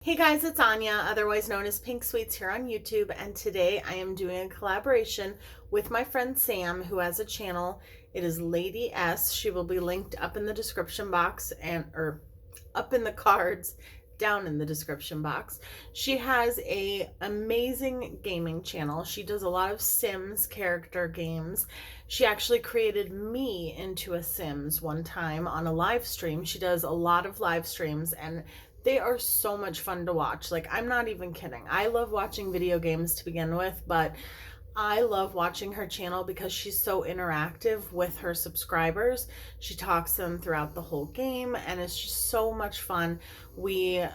Hey guys, it's Anya, otherwise known as Pink Sweets here on YouTube, and today I am doing a collaboration with my friend Sam, who has a channel. It is Lady S. She will be linked up in the description box or up in the cards, down in the description box. She has a amazing gaming channel. She does a lot of Sims character games. She actually created me into a Sims one time on a live stream. She does a lot of live streams and they are so much fun to watch. Like, I'm not even kidding. I love watching video games to begin with, but I love watching her channel because she's so interactive with her subscribers. She talks to them throughout the whole game, and it's just so much fun. We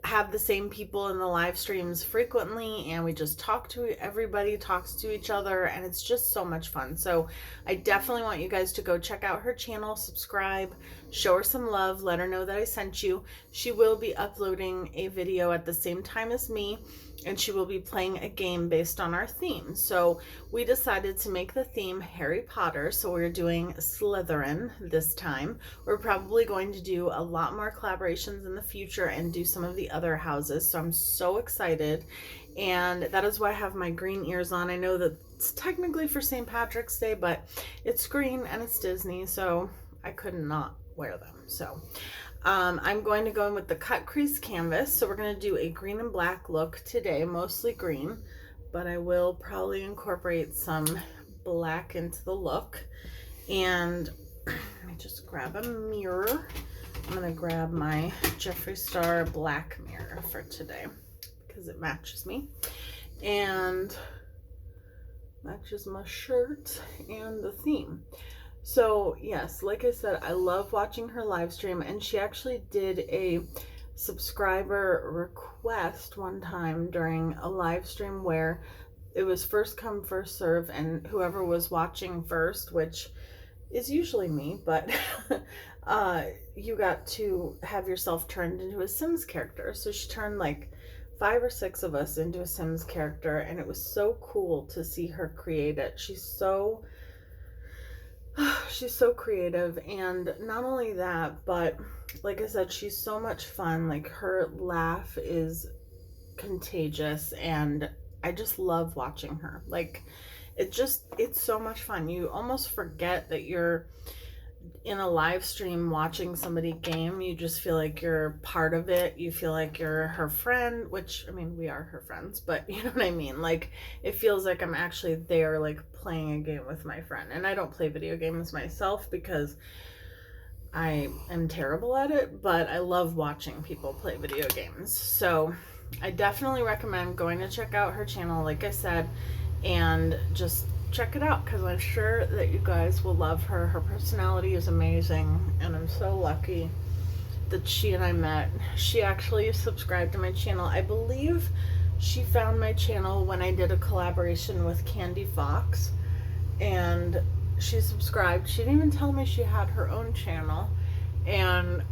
have the same people in the live streams frequently, and we just talk to everybody, talks to each other, and it's just so much fun. So I definitely want you guys to go check out her channel, subscribe, show her some love, let her know that I sent you. She will be uploading a video at the same time as me, and she will be playing a game based on our theme. So we decided to make the theme Harry Potter, so we're doing Slytherin this time. We're probably going to do a lot more collaborations in the future and do some of the other houses, so I'm so excited. And that is why I have my green ears on. I know that it's technically for St. Patrick's Day, but it's green and it's Disney, so I could not wear them. So I'm going to go in with the cut crease canvas. So we're going to do a green and black look today, mostly green, but I will probably incorporate some black into the look. And let me just grab a mirror. I'm going to grab my Jeffree Star black mirror for today because it matches me and matches my shirt and the theme. So yes, like I said, I love watching her live stream, and she actually did a subscriber request one time during a live stream where it was first come, first serve, and whoever was watching first, which is usually me, but you got to have yourself turned into a Sims character. So she turned like 5 or 6 of us into a Sims character, and it was so cool to see her create it. She's so creative, and not only that, but like I said, she's so much fun. Like, her laugh is contagious, and I just love watching her. Like, it's so much fun. You almost forget that you're in a live stream watching somebody game. You just feel like you're part of it. You feel like you're her friend, which, I mean, we are her friends, but you know what I mean? Like, it feels like I'm actually there, like, playing a game with my friend. And I don't play video games myself because I am terrible at it, but I love watching people play video games. So I definitely recommend going to check out her channel, like I said, and just check it out because I'm sure that you guys will love her. Her personality is amazing, and I'm so lucky that she and I met. She actually subscribed to my channel. I believe she found my channel when I did a collaboration with Candy Fox, and she subscribed. She didn't even tell me she had her own channel, and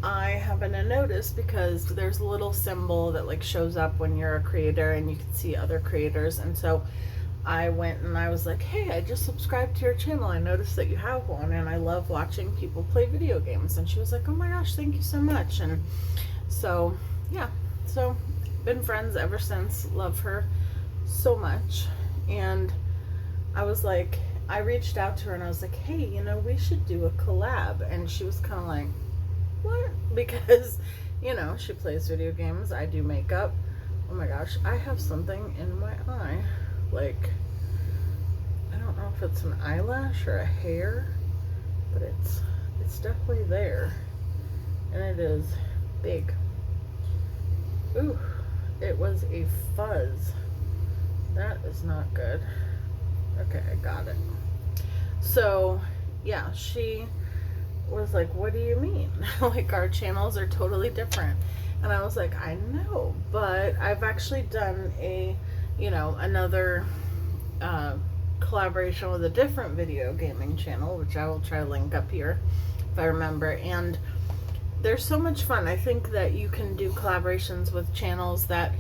I happen to notice because there's a little symbol that like shows up when you're a creator and you can see other creators. And so I went and I was like, hey, I just subscribed to your channel. I noticed that you have one, and I love watching people play video games. And she was like, oh my gosh, thank you so much. And so, yeah, so been friends ever since. Love her so much. And I was like, I reached out to her and I was like, hey, you know, we should do a collab. And she was kind of like, what? Because, you know, she plays video games. I do makeup. Oh my gosh, I have something in my eye. Like, I don't know if it's an eyelash or a hair, but it's definitely there, and it is big. Ooh, it was a fuzz. That is not good. Okay, I got it. So yeah, she was like, what do you mean? Like, our channels are totally different. And I was like, I know, but I've actually done a, you know, another collaboration with a different video gaming channel, which I will try to link up here if I remember. And they're so much fun. I think that you can do collaborations with channels that,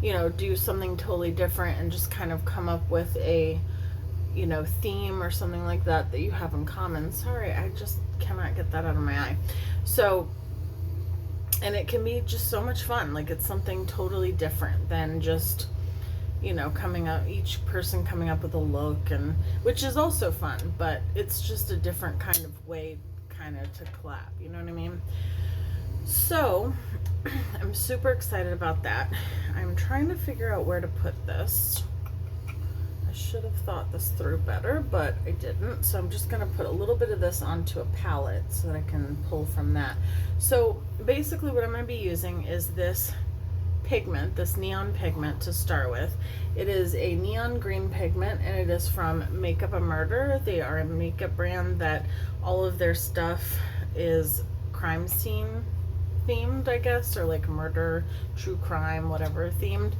you know, do something totally different and just kind of come up with a, you know, theme or something like that that you have in common. Sorry, I just cannot get that out of my eye. So And it can be just so much fun. Like, it's something totally different than just, you know, coming up, each person coming up with a look, and which is also fun, but it's just a different kind of way kind of to collab, you know what I mean? So I'm super excited about that. I'm trying to figure out where to put this. I should have thought this through better, but I didn't. So I'm just going to put a little bit of this onto a palette so that I can pull from that. So basically what I'm going to be using is this pigment, this neon pigment to start with. It is a neon green pigment, and it is from Makeup a Murder. They are a makeup brand that all of their stuff is crime scene themed, I guess, or like murder, true crime, whatever themed.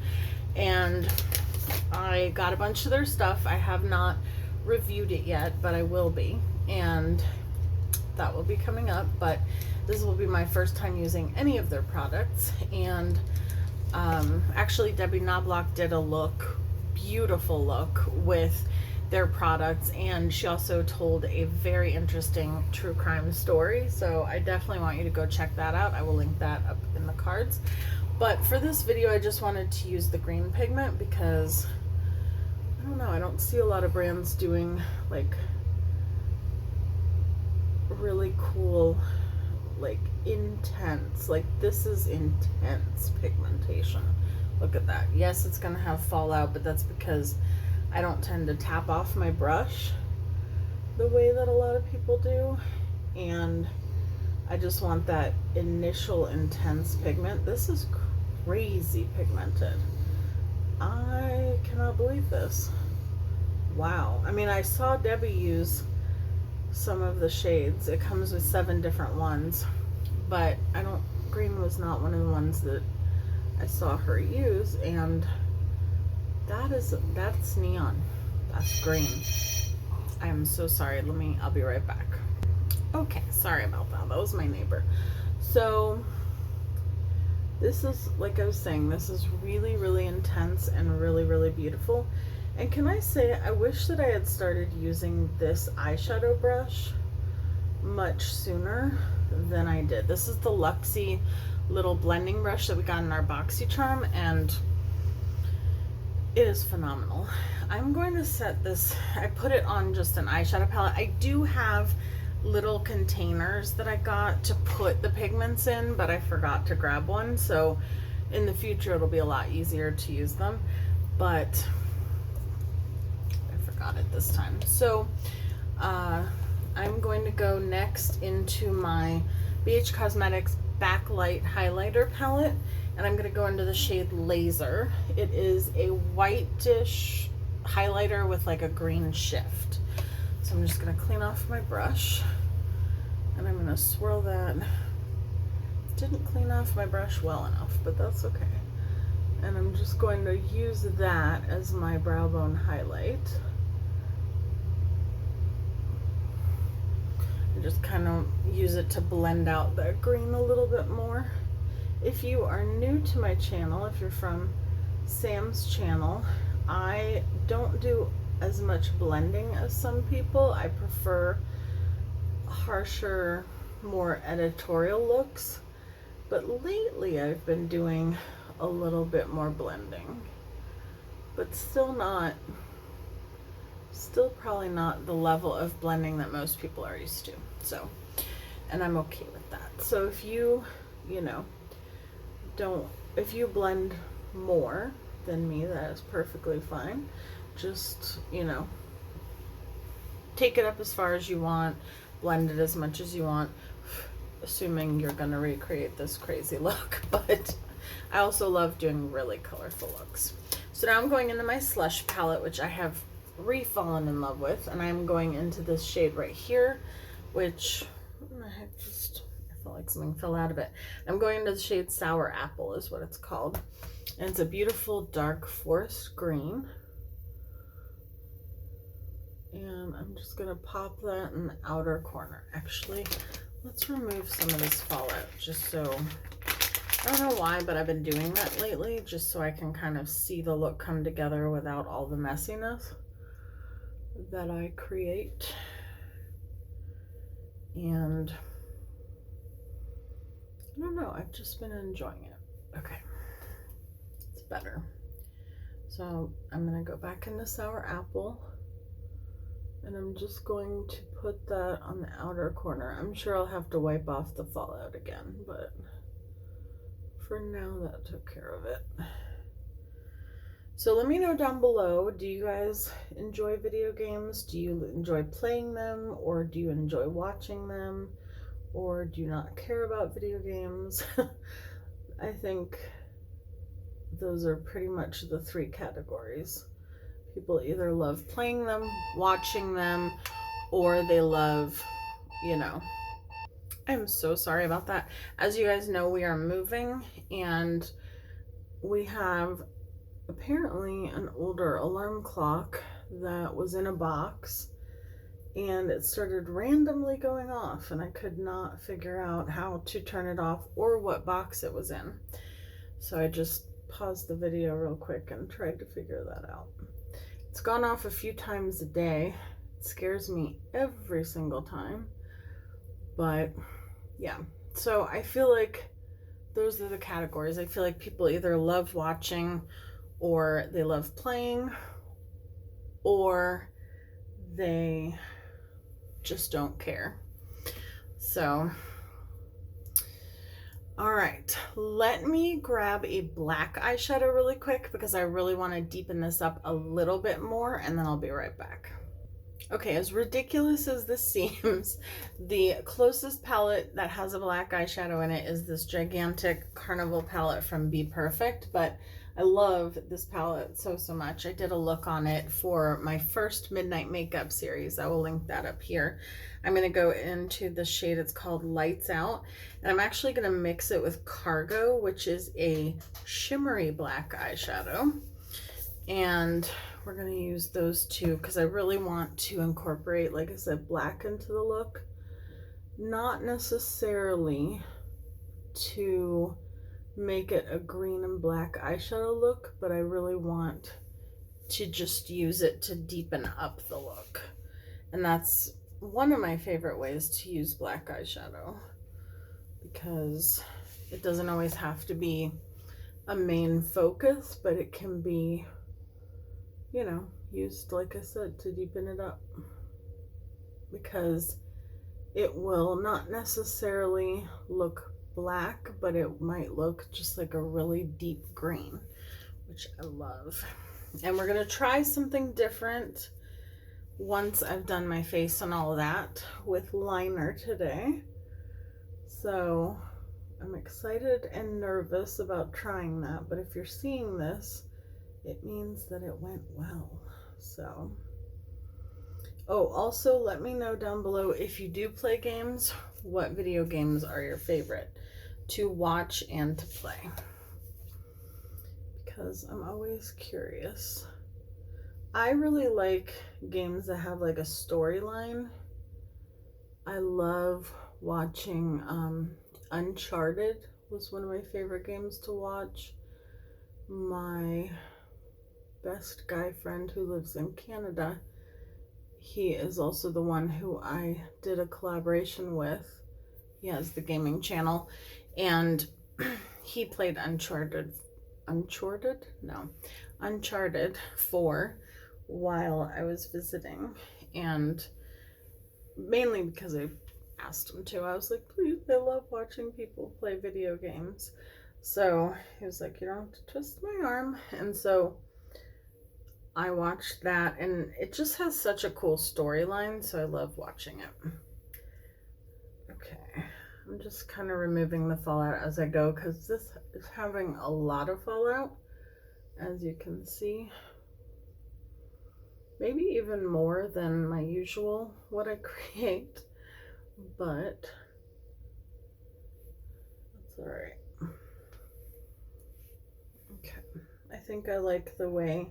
And I got a bunch of their stuff. I have not reviewed it yet, but I will be, and that will be coming up. But this will be my first time using any of their products. And actually Debbie Knoblauch did a look, beautiful look with their products, and she also told a very interesting true crime story, so I definitely want you to go check that out. I will link that up in the cards. But for this video, I just wanted to use the green pigment because I don't know, I don't see a lot of brands doing like really cool, like intense, like this is intense pigmentation. Look at that. Yes, it's gonna have fallout, but that's because I don't tend to tap off my brush the way that a lot of people do, and I just want that initial intense pigment. This is crazy pigmented. I cannot believe this. Wow. I mean, I saw Debbie use some of the shades. It comes with 7 different ones, but green was not one of the ones that I saw her use, and that's neon. That's green. I am so sorry. I'll be right back. Okay, sorry about that. That was my neighbor. So this is, like I was saying, this is really, really intense and really, really beautiful. And can I say, I wish that I had started using this eyeshadow brush much sooner than I did. This is the Luxie little blending brush that we got in our BoxyCharm, and it is phenomenal. I'm going to set this, I put it on just an eyeshadow palette. I do have little containers that I got to put the pigments in, but I forgot to grab one. So in the future, it'll be a lot easier to use them, but I forgot it this time. So I'm going to go next into my BH Cosmetics Backlight Highlighter Palette, and I'm going to go into the shade Laser. It is a whitish highlighter with like a green shift. So I'm just going to clean off my brush, and I'm going to swirl that. Didn't clean off my brush well enough, but that's okay. And I'm just going to use that as my brow bone highlight. And just kind of use it to blend out that green a little bit more. If you are new to my channel, if you're from Sam's channel, I don't do as much blending as some people. I prefer harsher, more editorial looks, but lately I've been doing a little bit more blending, but still probably not the level of blending that most people are used to. So, and I'm okay with that. So if you if you blend more than me, that is perfectly fine. Just, take it up as far as you want, blend it as much as you want, assuming you're gonna recreate this crazy look. But I also love doing really colorful looks. So now I'm going into my Slush palette, which I have re-fallen in love with, and I'm going into this shade right here, which, what the heck, I felt like something fell out of it. I'm going into the shade Sour Apple is what it's called, and it's a beautiful dark forest green. And I'm just gonna pop that in the outer corner. Actually, let's remove some of this fallout, just so, I don't know why, but I've been doing that lately, just so I can kind of see the look come together without all the messiness that I create. And I don't know, I've just been enjoying it. Okay, it's better. So I'm gonna go back into Sour Apple, and I'm just going to put that on the outer corner. I'm sure I'll have to wipe off the fallout again, but for now that took care of it. So let me know down below, do you guys enjoy video games? Do you enjoy playing them, or do you enjoy watching them, or do you not care about video games? I think those are pretty much the three categories. People either love playing them, watching them, or they love, you know. I'm so sorry about that. As you guys know, we are moving, and we have apparently an older alarm clock that was in a box, and it started randomly going off, and I could not figure out how to turn it off or what box it was in. So I just paused the video real quick and tried to figure that out. It's gone off a few times a day. It scares me every single time. But yeah, so I feel like those are the categories. I feel like people either love watching, or they love playing, or they just don't care. So, all right, let me grab a black eyeshadow really quick because I really want to deepen this up a little bit more, and then I'll be right back. Okay, as ridiculous as this seems, the closest palette that has a black eyeshadow in it is this gigantic Carnival palette from BPerfect, but I love this palette so much. I did a look on it for my first Midnight Makeup series. I will link that up here. I'm going to go into the shade, it's called Lights Out, and I'm actually going to mix it with Cargo, which is a shimmery black eyeshadow. And we're going to use those two because I really want to incorporate, like I said, black into the look. Not necessarily to make it a green and black eyeshadow look, but I really want to just use it to deepen up the look. And that's one of my favorite ways to use black eyeshadow, because it doesn't always have to be a main focus, but it can be, you know, used, like I said, to deepen it up, because it will not necessarily look black, but it might look just like a really deep green, which I love. And we're gonna try something different once I've done my face and all of that with liner today. So I'm excited and nervous about trying that, but if you're seeing this, it means that it went well. So, oh, also let me know down below, if you do play games, what video games are your favorite to watch and to play, because I'm always curious. I really like games that have like a storyline. I love watching Uncharted was one of my favorite games to watch. My best guy friend who lives in Canada, he is also the one who I did a collaboration with. He has the gaming channel, and he played Uncharted 4 while I was visiting, and mainly because I asked him to. I was like, please, I love watching people play video games. So he was like, you don't have to twist my arm. And so I watched that, and it just has such a cool storyline, so I love watching it. Okay, I'm just kind of removing the fallout as I go, because this is having a lot of fallout, as you can see. Maybe even more than my usual, what I create, but that's all right. Okay, I think I like the way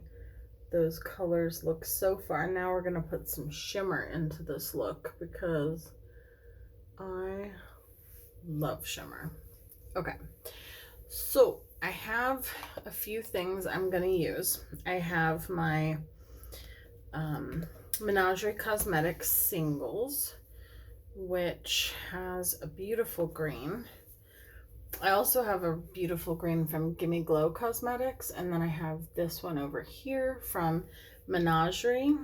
those colors look so far. Now we're gonna put some shimmer into this look because I love shimmer. Okay, so I have a few things I'm gonna use. I have my Menagerie Cosmetics Singles, which has a beautiful green, I also have a beautiful green from Gimme Glow Cosmetics, and then I have this one over here from Menagerie,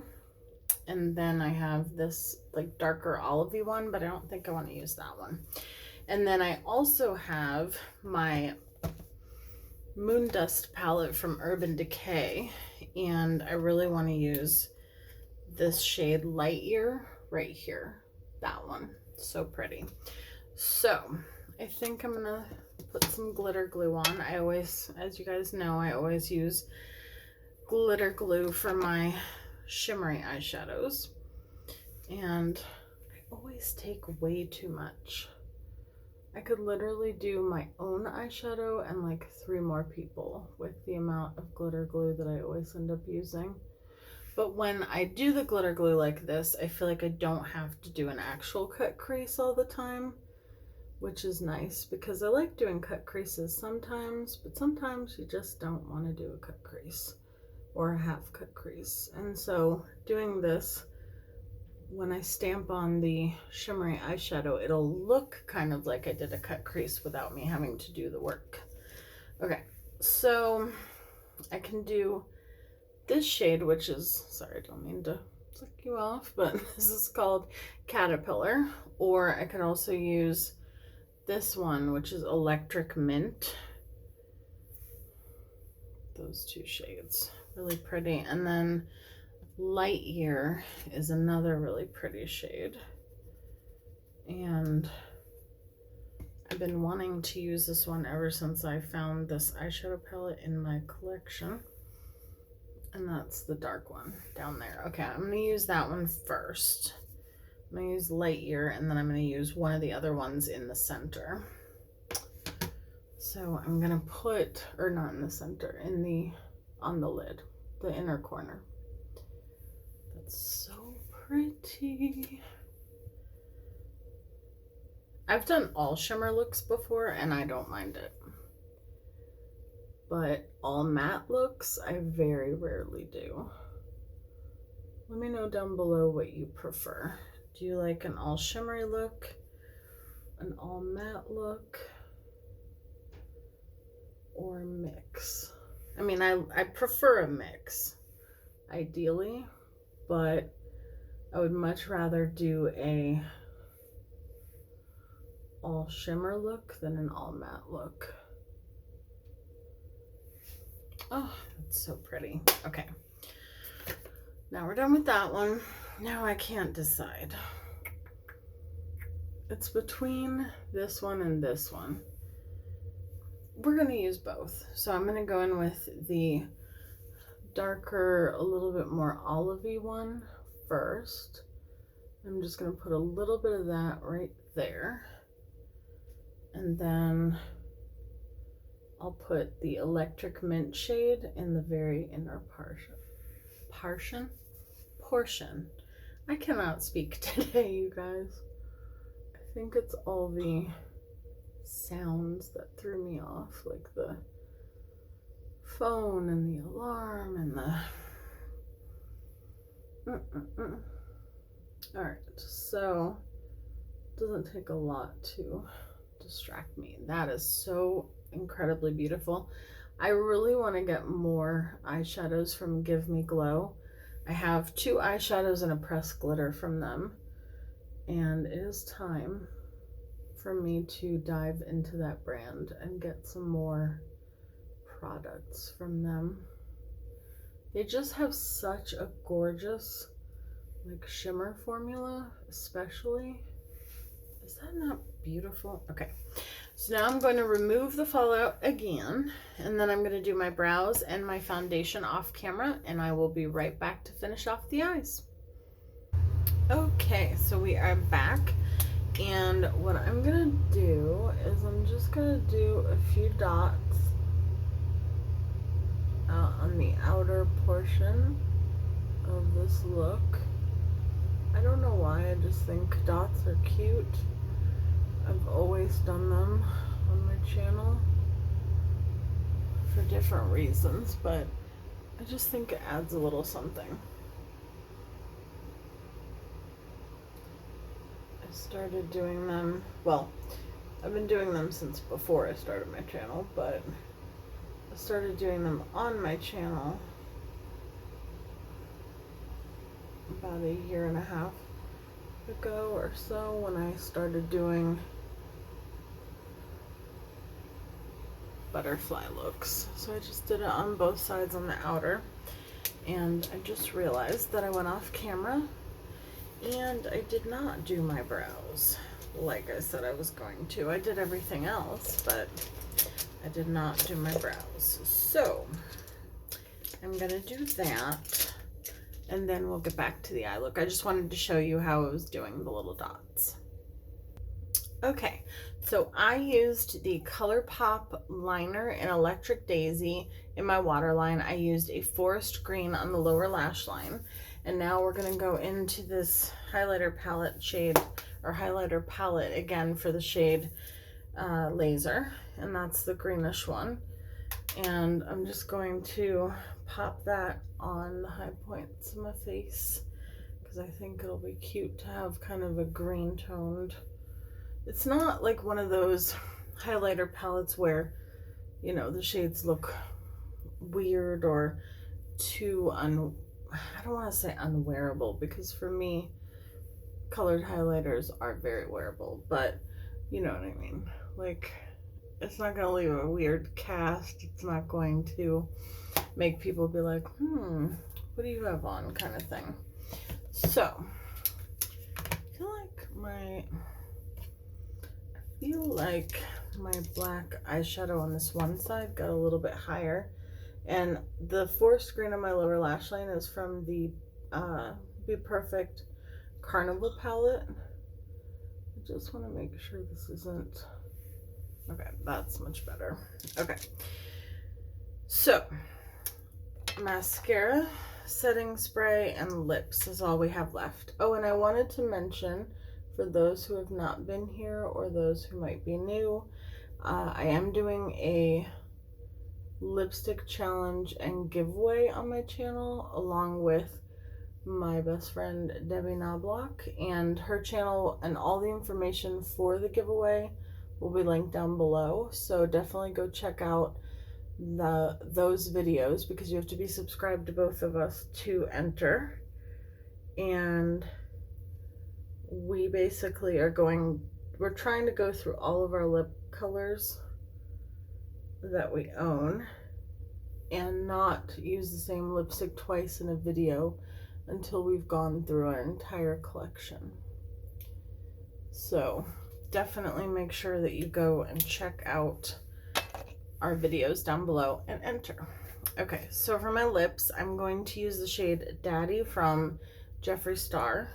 and then I have this like darker olivey one, but I don't think I want to use that one. And then I also have my Moon Dust palette from Urban Decay, and I really want to use this shade Light Year right here. That one. So pretty. So I think I'm gonna put some glitter glue on. I always, as you guys know, I always use glitter glue for my shimmery eyeshadows, and I always take way too much. I could literally do my own eyeshadow and like 3 more people with the amount of glitter glue that I always end up using. But when I do the glitter glue like this, I feel like I don't have to do an actual cut crease all the time, which is nice because I like doing cut creases sometimes, but sometimes you just don't want to do a cut crease or a half cut crease. And so doing this, when I stamp on the shimmery eyeshadow, it'll look kind of like I did a cut crease without me having to do the work. Okay, so I can do this shade, which is, sorry, I don't mean to flick you off, but this is called Caterpillar, or I could also use this one, which is Electric Mint. Those 2 shades, really pretty. And then Light Year is another really pretty shade, and I've been wanting to use this one ever since I found this eyeshadow palette in my collection. And that's the dark one down there. Okay, I'm going to use that one first. I'm going to use Light Year, and then I'm going to use one of the other ones in the center. So I'm going to put, or not in the center, in the, on the lid, the inner corner. That's so pretty. I've done all shimmer looks before, and I don't mind it. But all matte looks, I very rarely do. Let me know down below what you prefer. Do you like an all shimmery look, an all matte look, or mix? I mean, I prefer a mix, ideally, but I would much rather do a all shimmer look than an all matte look. Oh, that's so pretty. Okay. Now we're done with that one. Now I can't decide. It's between this one and this one. We're going to use both. So I'm going to go in with the darker, a little bit more olivey one first. I'm just going to put a little bit of that right there. And then I'll put the Electric Mint shade in the very inner portion. I cannot speak today, you guys. I think it's all the sounds that threw me off, like the phone and the alarm and the Alright, so it doesn't take a lot to distract me. That is so incredibly beautiful. I really want to get more eyeshadows from Give Me Glow. I have 2 eyeshadows and a pressed glitter from them, and it is time for me to dive into that brand and get some more products from them. They just have such a gorgeous like shimmer formula, especially. Is that not beautiful? Okay, so now I'm going to remove the fallout again, and then I'm going to do my brows and my foundation off camera, and I will be right back to finish off the eyes. Okay, so we are back, and what I'm going to do is I'm just going to do a few dots on the outer portion of this look. I don't know why, I just think dots are cute. I've always done them on my channel for different reasons, but I just think it adds a little something. I started doing them, well, I've been doing them since before I started my channel, but I started doing them on my channel about a year and a half ago or so, when I started doing butterfly looks. So I just did it on both sides on the outer, and I just realized that I went off camera and I did not do my brows like I said I was going to. I did everything else, but I did not do my brows. So I'm gonna do that, and then we'll get back to the eye look. I just wanted to show you how I was doing the little dots. Okay, so I used the ColourPop liner in Electric Daisy in my waterline. I used a forest green on the lower lash line. And now we're gonna go into this highlighter palette shade, or highlighter palette again, for the shade Laser. And that's the greenish one. And I'm just going to pop that on the high points of my face, because I think it'll be cute to have kind of a green toned. It's not like one of those highlighter palettes where, you know, the shades look weird or too I don't want to say unwearable, because for me, colored highlighters are very wearable, but you know what I mean. Like, it's not going to leave a weird cast. It's not going to make people be like, what do you have on, kind of thing. So, I feel like my black eyeshadow on this one side got a little bit higher, and the forest green on my lower lash line is from the BPerfect Carnival palette. I just want to make sure this isn't, okay, that's much better. Okay, so mascara, setting spray, and lips is all we have left. Oh, and I wanted to mention, for those who have not been here or those who might be new, I am doing a lipstick challenge and giveaway on my channel, along with my best friend Debbie Knoblauch, and her channel and all the information for the giveaway will be linked down below. So definitely go check out those videos, because you have to be subscribed to both of us to enter. And we basically we're trying to go through all of our lip colors that we own and not use the same lipstick twice in a video until we've gone through our entire collection. So definitely make sure that you go and check out our videos down below and enter. Okay, so for my lips, I'm going to use the shade Daddy from Jeffree Star.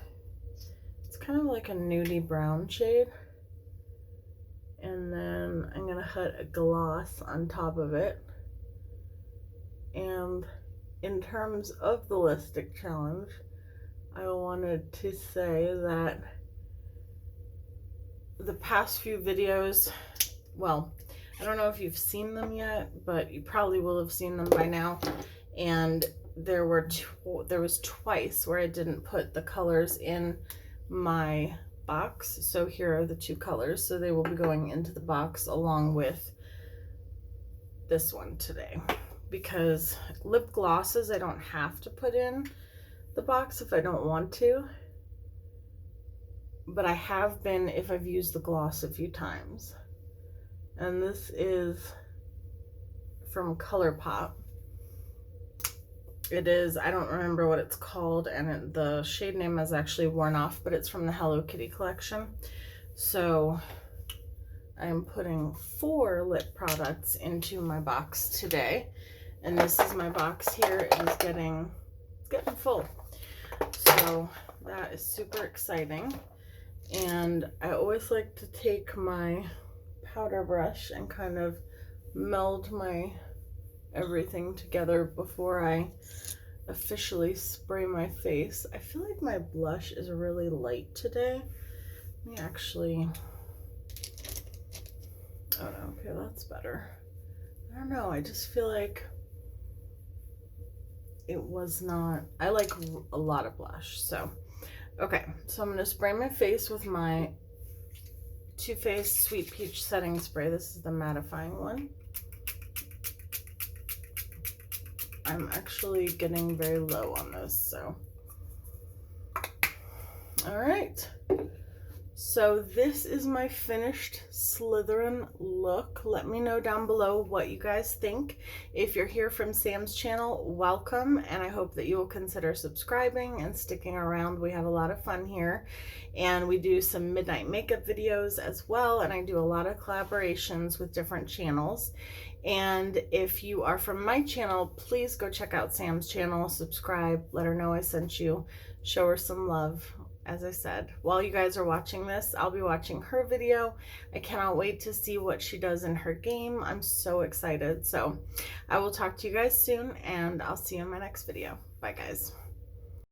It's kind of like a nudie brown shade. And then I'm gonna put a gloss on top of it. And in terms of the lipstick challenge, I wanted to say that the past few videos, well, I don't know if you've seen them yet, but you probably will have seen them by now. And there was twice where I didn't put the colors in my box. So here are the two colors. So they will be going into the box along with this one today. Because lip glosses, I don't have to put in the box if I don't want to. But I have been if I've used the gloss a few times. And this is from ColourPop. It is, I don't remember what it's called, and the shade name is actually worn off, but it's from the Hello Kitty collection. So I'm putting 4 lip products into my box today. And this is my box here. It is getting full. So that is super exciting. And I always like to take my powder brush and kind of meld my everything together before I officially spray my face. I feel like my blush is really light today. Let me actually, oh no, okay, that's better. I don't know, I just feel like it was not, I like a lot of blush. So okay, so I'm gonna spray my face with my Too Faced Sweet Peach Setting Spray. This is the mattifying one. I'm actually getting very low on this, so. All right. So this is my finished Slytherin look. Let me know down below what you guys think. If you're here from Sam's channel, welcome, and I hope that you will consider subscribing and sticking around. We have a lot of fun here, and we do some midnight makeup videos as well, and I do a lot of collaborations with different channels. And if you are from my channel, please go check out Sam's channel, subscribe, let her know I sent you, show her some love. As I said, while you guys are watching this, I'll be watching her video. I cannot wait to see what she does in her game. I'm so excited. So I will talk to you guys soon, and I'll see you in my next video. Bye, guys.